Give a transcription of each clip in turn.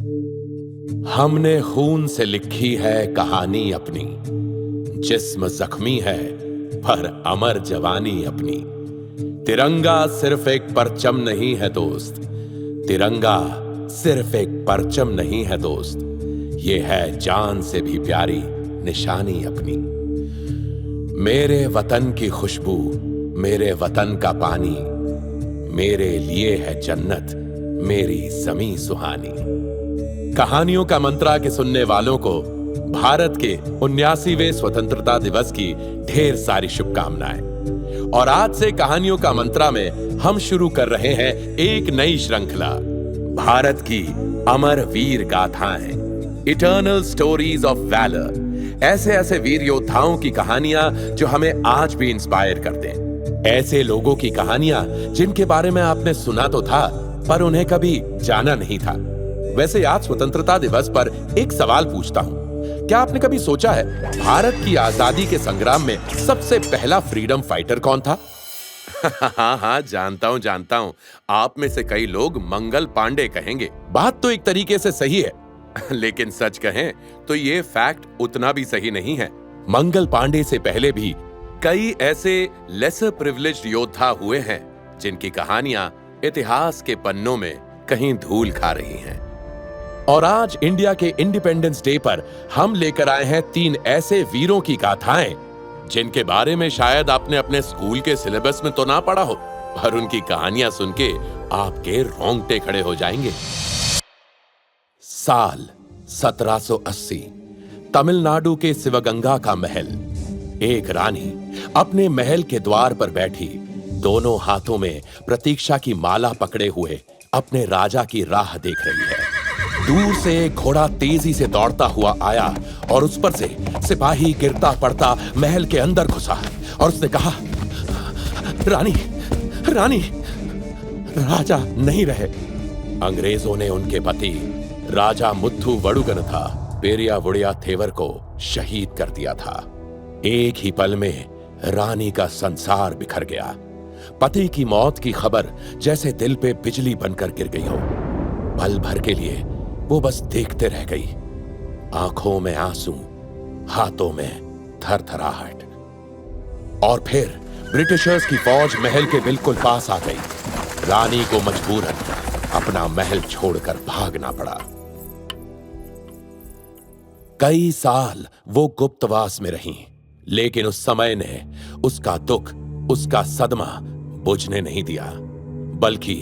हमने खून से लिखी है कहानी अपनी, जिस्म जख्मी है पर अमर जवानी अपनी। तिरंगा सिर्फ एक परचम नहीं है दोस्त, तिरंगा सिर्फ एक परचम नहीं है दोस्त, ये है जान से भी प्यारी निशानी अपनी। मेरे वतन की खुशबू, मेरे वतन का पानी, मेरे लिए है जन्नत मेरी ज़मीं सुहानी। कहानियों का मंत्रा के सुनने वालों को भारत के 79वें स्वतंत्रता दिवस की ढेर सारी शुभकामनाएं। और आज से कहानियों का मंत्रा में हम शुरू कर रहे हैं एक नई श्रृंखला, भारत की अमर वीर गाथाएं, इटर्नल स्टोरीज ऑफ वैलर। ऐसे ऐसे वीर योद्धाओं की कहानियां जो हमें आज भी इंस्पायर करते हैं। ऐसे लोगों की कहानियां जिनके बारे में आपने सुना तो था पर उन्हें कभी जाना नहीं था। वैसे आज स्वतंत्रता दिवस पर एक सवाल पूछता हूं, क्या आपने कभी सोचा है भारत की आजादी के संग्राम में सबसे पहला फ्रीडम फाइटर कौन था? हाँ, जानता हूं आप में से कई लोग मंगल पांडे कहेंगे। बात तो एक तरीके से सही है, लेकिन सच कहें तो ये फैक्ट उतना भी सही नहीं है। मंगल पांडे से पहले भी कई ऐसे लेसर प्रिविलेज्ड योद्धा हुए हैं जिनकी कहानियां इतिहास के पन्नों में कहीं धूल खा रही हैं। और आज इंडिया के इंडिपेंडेंस डे पर हम लेकर आए हैं 3 ऐसे वीरों की गाथाएं जिनके बारे में शायद आपने अपने स्कूल के सिलेबस में तो ना पढ़ा हो, पर उनकी कहानियां सुन के आपके रोंगटे खड़े हो जाएंगे। साल 1780, तमिलनाडु के शिवगंगा का महल। एक रानी अपने महल के द्वार पर बैठी, दोनों हाथों में प्रतीक्षा की माला पकड़े हुए अपने राजा की राह देख रही है। दूर से एक घोड़ा तेजी से दौड़ता हुआ आया और उस पर से सिपाही गिरता पड़ता महल के अंदर घुसा और उसने कहा, रानी, रानी, राजा नहीं रहे। अंग्रेजों ने उनके पति राजा मुथु वडुगनथा पेरिया वुडिया थेवर को शहीद कर दिया था। एक ही पल में रानी का संसार बिखर गया। पति की मौत की खबर जैसे दिल पे बिजली बनकर गिर गई हो। पल भर के लिए वो बस देखते रह गई, आंखों में आंसू, हाथों में थरथराहट। और फिर ब्रिटिशर्स की फौज महल के बिल्कुल पास आ गई। रानी को मजबूरन अपना महल छोड़कर भागना पड़ा। कई साल वो गुप्तवास में रही, लेकिन उस समय ने उसका दुख, उसका सदमा बुझने नहीं दिया, बल्कि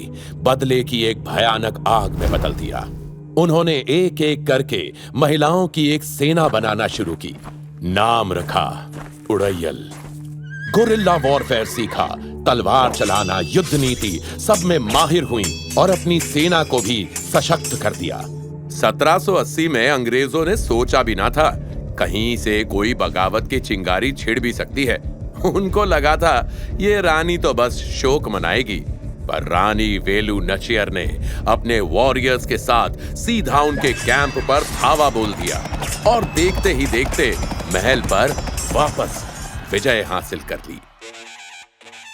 बदले की एक भयानक आग में बदल दिया। उन्होंने एक एक करके महिलाओं की एक सेना बनाना शुरू की। नाम रखा उड़ैयल। गुरिल्ला वॉरफेयर सीखा, तलवार चलाना, युद्ध नीति सब में माहिर हुई और अपनी सेना को भी सशक्त कर दिया। 1780 में अंग्रेजों ने सोचा भी ना था कहीं से कोई बगावत की चिंगारी छिड़ भी सकती है। उनको लगा था ये रानी तो बस शोक मनाएगी, पर रानी वेलु नचियर ने अपने वॉरियर्स के साथ सीधा उनके कैंप पर धावा बोल दिया और देखते ही देखते महल पर वापस विजय हासिल कर ली।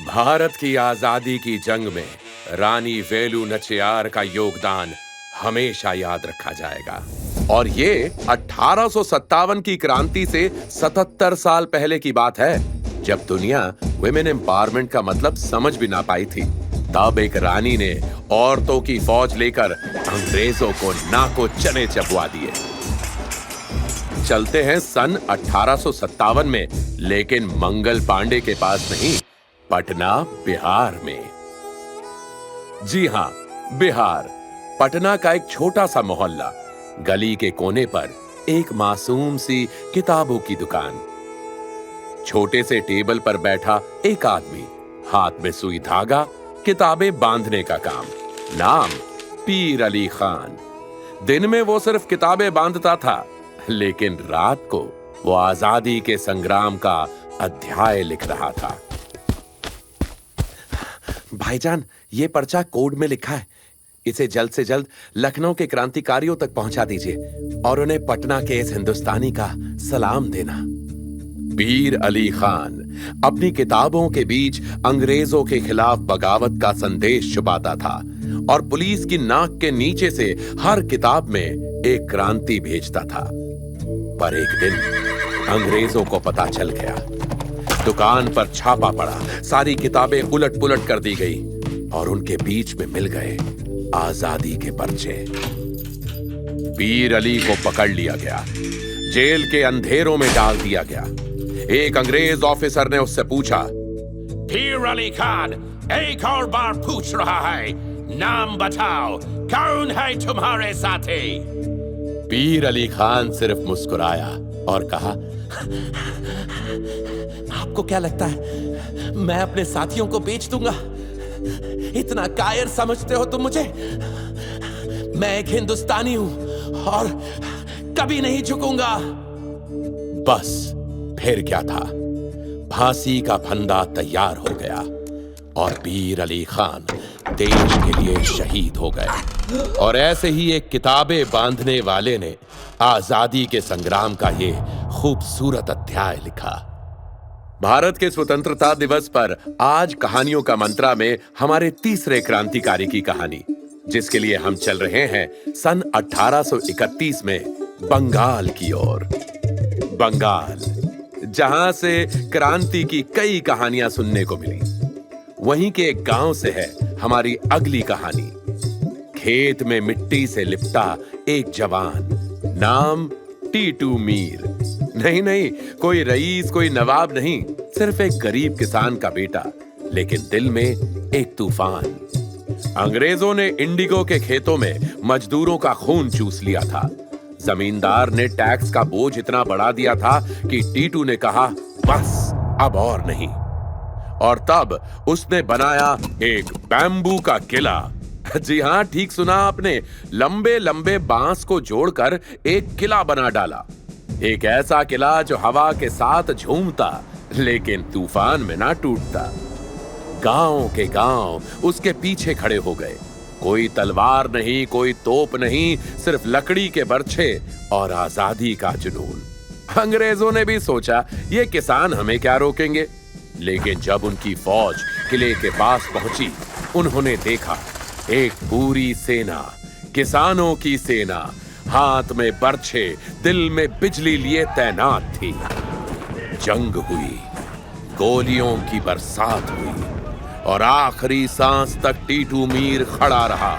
भारत की आजादी की जंग में रानी वेलु नचियार का योगदान हमेशा याद रखा जाएगा। और ये 1857 की क्रांति से 77 साल पहले की बात है, जब दुनिया वुमेन एम्पावरमेंट का मतलब समझ भी ना पाई थी। तब एक रानी ने औरतों की फौज लेकर अंग्रेजों को नाको चने चबवा दिए। चलते हैं सन 1857 में, लेकिन मंगल पांडे के पास नहीं, पटना बिहार में। जी हां, बिहार। पटना का एक छोटा सा मोहल्ला। गली के कोने पर एक मासूम सी किताबों की दुकान। छोटे से टेबल पर बैठा एक आदमी, हाथ में सुई धागा, किताबें बांधने का काम। नाम पीर अली खान। दिन में वो सिर्फ किताबें बांधता था, लेकिन रात को वो आजादी के संग्राम का अध्याय लिख रहा था। भाईजान, ये पर्चा कोड में लिखा है, इसे जल्द से जल्द लखनऊ के क्रांतिकारियों तक पहुंचा दीजिए और उन्हें पटना के इस हिंदुस्तानी का सलाम देना। पीर अली खान अपनी किताबों के बीच अंग्रेजों के खिलाफ बगावत का संदेश छुपाता था और पुलिस की नाक के नीचे से हर किताब में एक क्रांति भेजता था। पर एक दिन अंग्रेजों को पता चल गया। दुकान पर छापा पड़ा, सारी किताबें उलट पुलट कर दी गई और उनके बीच में मिल गए आजादी के पर्चे। पीर अली को पकड़ लिया गया, जेल के अंधेरों में डाल दिया गया। एक अंग्रेज ऑफिसर ने उससे पूछा, पीर अली खान, एक और बार पूछ रहा है, नाम बताओ, कौन है तुम्हारे साथी? पीर अली खान सिर्फ मुस्कुराया और कहा, आपको क्या लगता है मैं अपने साथियों को बेच दूंगा? इतना कायर समझते हो तुम मुझे? मैं एक हिंदुस्तानी हूं और कभी नहीं झुकूंगा। बस फिर क्या था, फांसी का फंदा तैयार हो गया और पीर अली खान देश के लिए शहीद हो गए। और ऐसे ही एक किताबें बांधने वाले ने आजादी के संग्राम का ये खूबसूरत अध्याय लिखा। भारत के स्वतंत्रता दिवस पर आज कहानियों का मंत्रा में हमारे तीसरे क्रांतिकारी की कहानी, जिसके लिए हम चल रहे हैं सन 1831 में बंगाल की ओर। बंगाल, जहां से क्रांति की कई कहानियां सुनने को मिली, वहीं के एक गांव से है हमारी अगली कहानी। खेत में मिट्टी से लिपटा एक जवान, नाम टीटू मीर। नहीं, कोई रईस, कोई नवाब नहीं, सिर्फ एक गरीब किसान का बेटा, लेकिन दिल में एक तूफान। अंग्रेजों ने इंडिगो के खेतों में मजदूरों का खून चूस लिया था। जमींदार ने टैक्स का बोझ इतना बढ़ा दिया था कि टीटू ने कहा, बस अब और नहीं। और तब उसने बनाया एक बैम्बू का किला। जी हां, ठीक सुना आपने, लंबे लंबे बांस को जोड़कर एक किला बना डाला। एक ऐसा किला जो हवा के साथ झूमता लेकिन तूफान में ना टूटता। गांव के गांव उसके पीछे खड़े हो गए। कोई तलवार नहीं, कोई तोप नहीं, सिर्फ लकड़ी के बर्छे और आजादी का जुनून। अंग्रेजों ने भी सोचा, ये किसान हमें क्या रोकेंगे। लेकिन जब उनकी फौज किले के पास पहुंची, उन्होंने देखा एक पूरी सेना, किसानों की सेना, हाथ में बर्छे, दिल में बिजली लिए तैनात थी। जंग हुई, गोलियों की बरसात हुई और आखिरी सांस तक टीटू मीर खड़ा रहा।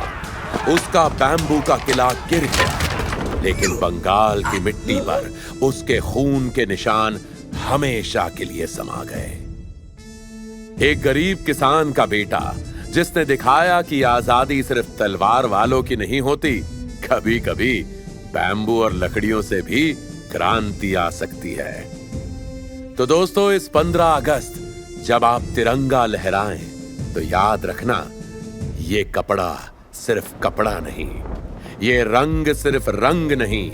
उसका बैम्बू का किला गिर गया, लेकिन बंगाल की मिट्टी पर उसके खून के निशान हमेशा के लिए समा गए। एक गरीब किसान का बेटा, जिसने दिखाया कि आजादी सिर्फ तलवार वालों की नहीं होती, कभी कभी बैम्बू और लकड़ियों से भी क्रांति आ सकती है। तो दोस्तों, इस 15 अगस्त जब आप तिरंगा लहराएं, तो याद रखना, ये कपड़ा सिर्फ कपड़ा नहीं, ये रंग सिर्फ रंग नहीं,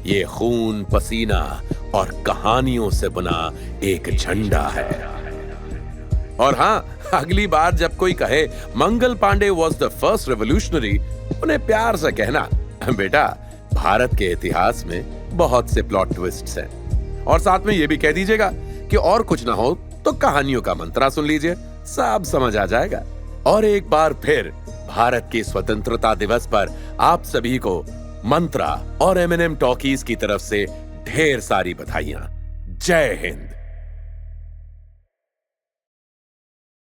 ये खून, पसीना और कहानियों से बना एक झंडा है। और हां, अगली बार जब कोई कहे Mangal Pandey was the first revolutionary, उन्हें प्यार से कहना, बेटा, भारत के इतिहास में बहुत से प्लॉट ट्विस्ट्स हैं। और साथ में ये भी कह दीजिएगा कि और कुछ ना हो तो कहानियों का मंत्रा सुन लीजिए, सब समझ आ जाएगा। और एक बार फिर भारत के स्वतंत्रता दिवस पर आप सभी को मंत्रा और M&M टॉकीज की तरफ से ढेर सारी बधाइयां। जय हिंद।